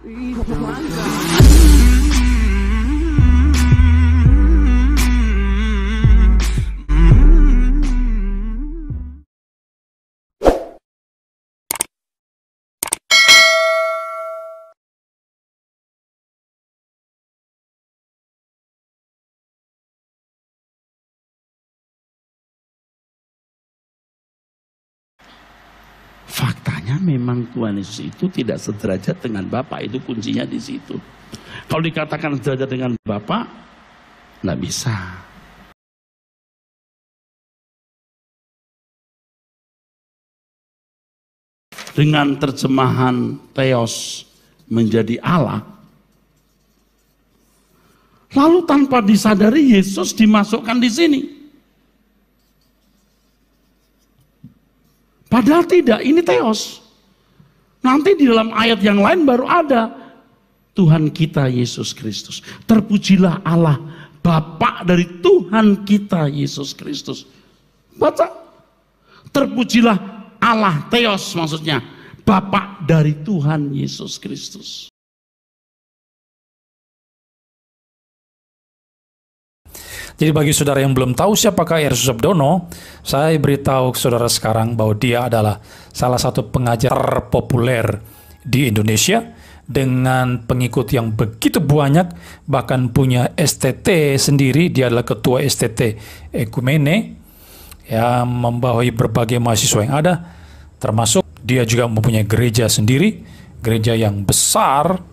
Itu mantap. Faktanya memang Tuhan Yesus itu tidak sederajat dengan Bapa, itu kuncinya di situ. Kalau dikatakan sederajat dengan Bapa, nggak bisa. Dengan terjemahan Theos menjadi Allah, lalu tanpa disadari Yesus dimasukkan di sini. Padahal tidak, ini Theos. Nanti di dalam ayat yang lain baru ada Tuhan kita Yesus Kristus. Terpujilah Allah Bapa dari Tuhan kita Yesus Kristus. Baca. Terpujilah Allah, Theos maksudnya, Bapa dari Tuhan Yesus Kristus. Jadi bagi saudara yang belum tahu siapakah R. Susabdono, saya beritahu saudara sekarang bahwa dia adalah salah satu pengajar terpopuler di Indonesia dengan pengikut yang begitu banyak, bahkan punya STT sendiri. Dia adalah ketua STT Ekumene yang membawahi berbagai mahasiswa yang ada, termasuk dia juga mempunyai gereja sendiri, gereja yang besar,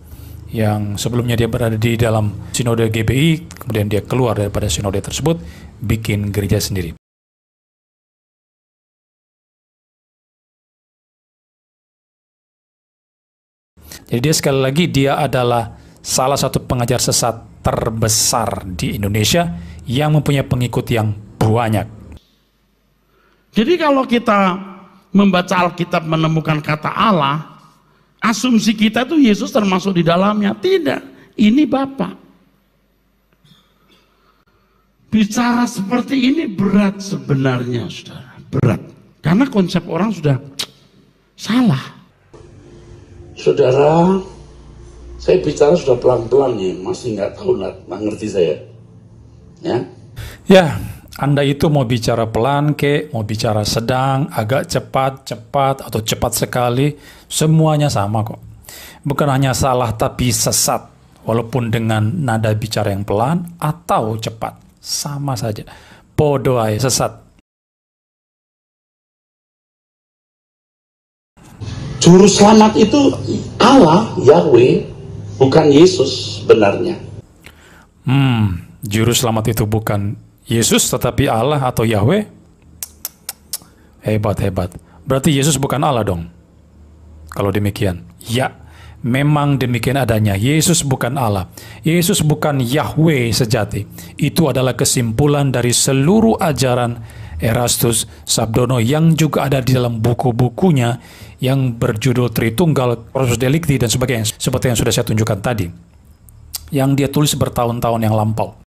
yang sebelumnya dia berada di dalam sinode GBI, kemudian dia keluar daripada sinode tersebut, bikin gereja sendiri. Jadi dia sekali lagi, dia adalah salah satu pengajar sesat terbesar di Indonesia yang mempunyai pengikut yang banyak. Jadi kalau kita membaca Alkitab menemukan kata Allah, asumsi kita itu Yesus termasuk di dalamnya. Tidak, ini Bapa. Bicara seperti ini berat sebenarnya, saudara. Berat. Karena konsep orang sudah salah. Saudara, saya bicara sudah pelan-pelan ya, masih nggak tahu, nggak ngerti saya. Ya, Anda itu mau bicara pelan mau bicara sedang, agak cepat, atau cepat sekali, semuanya sama kok. Bukan hanya salah tapi sesat, walaupun dengan nada bicara yang pelan atau cepat, sama saja. Bodoh aja, sesat. Juru selamat itu Allah, Yahweh, bukan Yesus sebenarnya. Juru selamat itu bukan Yesus tetapi Allah atau Yahweh? Hebat. Berarti Yesus bukan Allah dong? Kalau demikian, ya, memang demikian adanya. Yesus bukan Allah. Yesus bukan Yahweh sejati. Itu adalah kesimpulan dari seluruh ajaran Erastus Sabdono yang juga ada di dalam buku-bukunya yang berjudul Tritunggal, Corpus Delicti, dan sebagainya. Seperti yang sudah saya tunjukkan tadi. Yang dia tulis bertahun-tahun yang lampau.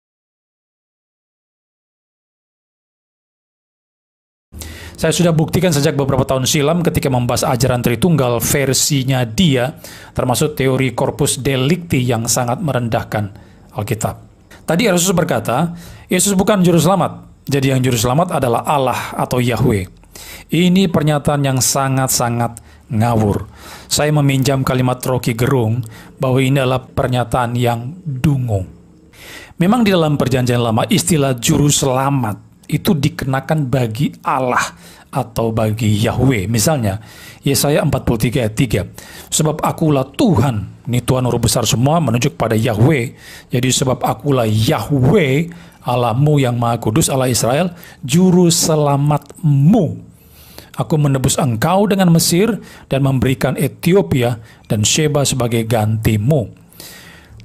Saya sudah buktikan sejak beberapa tahun silam ketika membahas ajaran Tritunggal versinya dia, termasuk teori Corpus Delicti yang sangat merendahkan Alkitab. Tadi Yesus berkata, Yesus bukan juru selamat, jadi yang juru selamat adalah Allah atau Yahweh. Ini pernyataan yang sangat-sangat ngawur. Saya meminjam kalimat Rocky Gerung bahwa ini adalah pernyataan yang dungu. Memang di dalam perjanjian lama istilah juru selamat itu dikenakan bagi Allah atau bagi Yahweh. Misalnya, Yesaya 43 ayat 3. Sebab akulah Tuhan, ini Tuhan huruf besar semua menunjuk pada Yahweh. Jadi sebab akulah Yahweh, Allahmu yang Maha Kudus, Allah Israel, juru selamatmu. Aku menebus engkau dengan Mesir dan memberikan Ethiopia dan Sheba sebagai gantimu.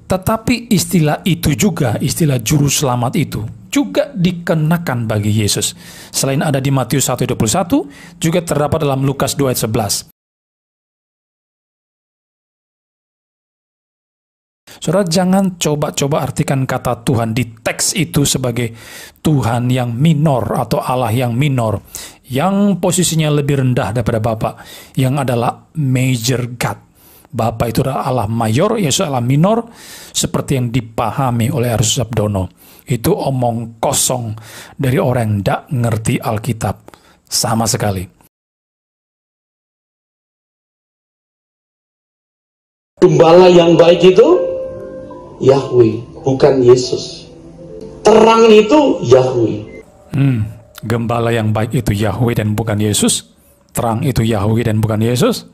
Tetapi istilah itu juga, istilah juru selamat itu, juga dikenakan bagi Yesus. Selain ada di Matius 1:21, juga terdapat dalam Lukas 2 ayat 11. Saudara, jangan coba-coba artikan kata Tuhan di teks itu sebagai Tuhan yang minor atau Allah yang minor, yang posisinya lebih rendah daripada Bapa, yang adalah major God. Bapa itu adalah Allah mayor, Yesus Allah minor, seperti yang dipahami oleh Erastus Sabdono. Itu omong kosong dari orang yang tidak ngerti Alkitab sama sekali. Gembala yang baik itu Yahweh, bukan Yesus. Terang itu Yahweh. Gembala yang baik itu Yahweh dan bukan Yesus. Terang itu Yahweh dan bukan Yesus.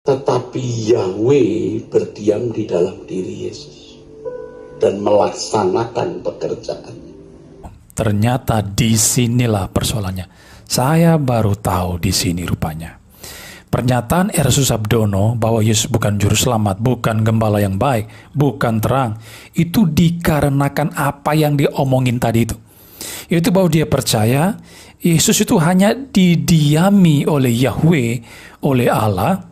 Tetapi Yahweh berdiam di dalam diri Yesus dan melaksanakan pekerjaannya. Ternyata disinilah persoalannya. Saya baru tahu di sini rupanya. Pernyataan Erastus Sabdono bahwa Yesus bukan juru selamat, bukan gembala yang baik, bukan terang, itu dikarenakan apa yang diomongin tadi itu. Yaitu bahwa dia percaya Yesus itu hanya didiami oleh Yahweh, oleh Allah.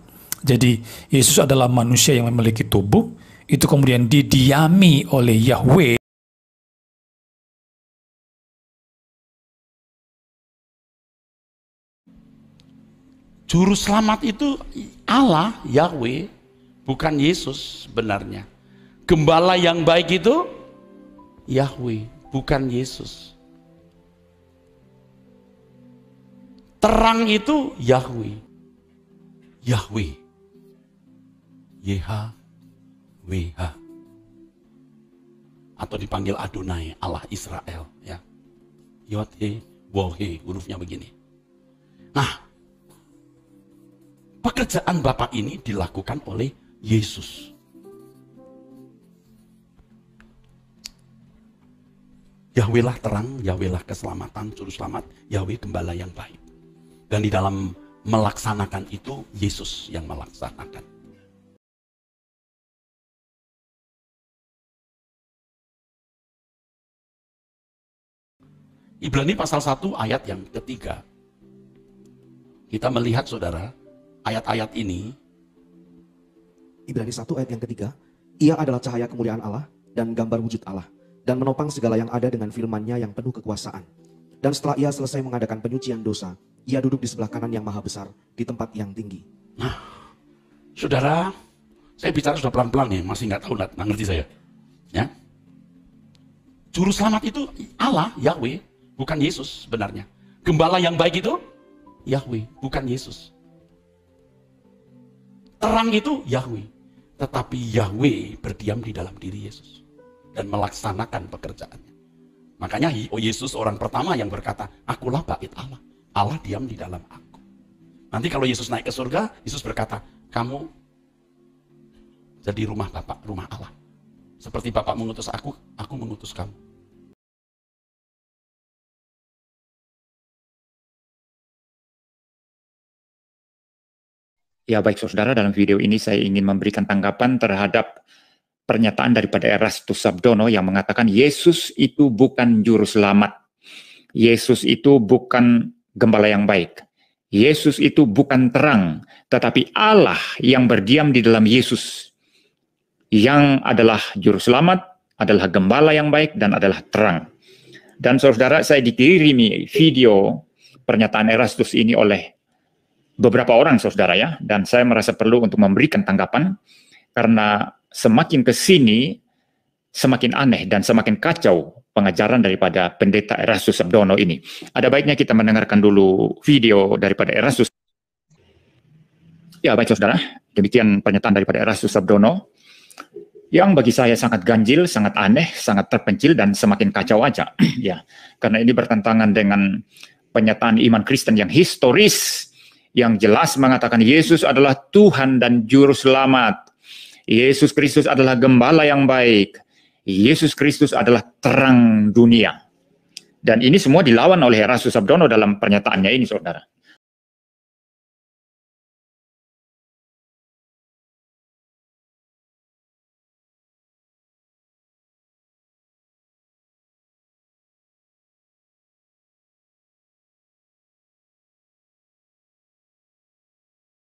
Jadi Yesus adalah manusia yang memiliki tubuh, itu kemudian didiami oleh Yahweh. Juru selamat itu Allah, Yahweh, bukan Yesus sebenarnya. Gembala yang baik itu Yahweh, bukan Yesus. Terang itu Yahweh. Yahweh. YHWH. Atau dipanggil Adonai, Allah Israel, ya. Yod-he, Wohe, hurufnya begini. Nah, pekerjaan Bapa ini dilakukan oleh Yesus. Yahwehlah terang, Yahwehlah keselamatan, juru selamat, Yahweh gembala yang baik. Dan di dalam melaksanakan itu, Yesus yang melaksanakan. Ibrani pasal 1 ayat yang ketiga. Kita melihat saudara, ayat-ayat ini. Ibrani 1 ayat yang ketiga. Ia adalah cahaya kemuliaan Allah dan gambar wujud Allah, dan menopang segala yang ada dengan firman-Nya yang penuh kekuasaan. Dan setelah ia selesai mengadakan penyucian dosa, ia duduk di sebelah kanan yang maha besar, di tempat yang tinggi. Nah, saudara, saya bicara sudah pelan-pelan nih, masih nggak tahu, nggak ngerti saya. Ya, juru selamat itu Allah, Yahweh, bukan Yesus sebenarnya. Gembala yang baik itu Yahweh, bukan Yesus. Terang itu Yahweh, tetapi Yahweh berdiam di dalam diri Yesus dan melaksanakan pekerjaannya. Makanya Yesus orang pertama yang berkata, akulah bait Allah. Allah diam di dalam aku. Nanti kalau Yesus naik ke surga, Yesus berkata, kamu jadi rumah Bapa, rumah Allah. Seperti Bapa mengutus aku mengutus kamu. Ya baik saudara, dalam video ini saya ingin memberikan tanggapan terhadap pernyataan daripada Erastus Sabdono yang mengatakan Yesus itu bukan juru selamat. Yesus itu bukan gembala yang baik. Yesus itu bukan terang, tetapi Allah yang berdiam di dalam Yesus. Yang adalah juru selamat, adalah gembala yang baik, dan adalah terang. Dan saudara, saya dikirimi video pernyataan Erastus ini oleh beberapa orang saudara ya, dan saya merasa perlu untuk memberikan tanggapan karena semakin ke sini semakin aneh dan semakin kacau pengajaran daripada pendeta Erastus Sabdono ini. Ada baiknya kita mendengarkan dulu video daripada Erastus. Ya baik saudara, demikian pernyataan daripada Erastus Sabdono yang bagi saya sangat ganjil, sangat aneh, sangat terpencil dan semakin kacau aja. Ya, karena ini bertentangan dengan pernyataan iman Kristen yang historis, yang jelas mengatakan Yesus adalah Tuhan dan Juru Selamat. Yesus Kristus adalah gembala yang baik. Yesus Kristus adalah terang dunia. Dan ini semua dilawan oleh Erastus Sabdono dalam pernyataannya ini, saudara.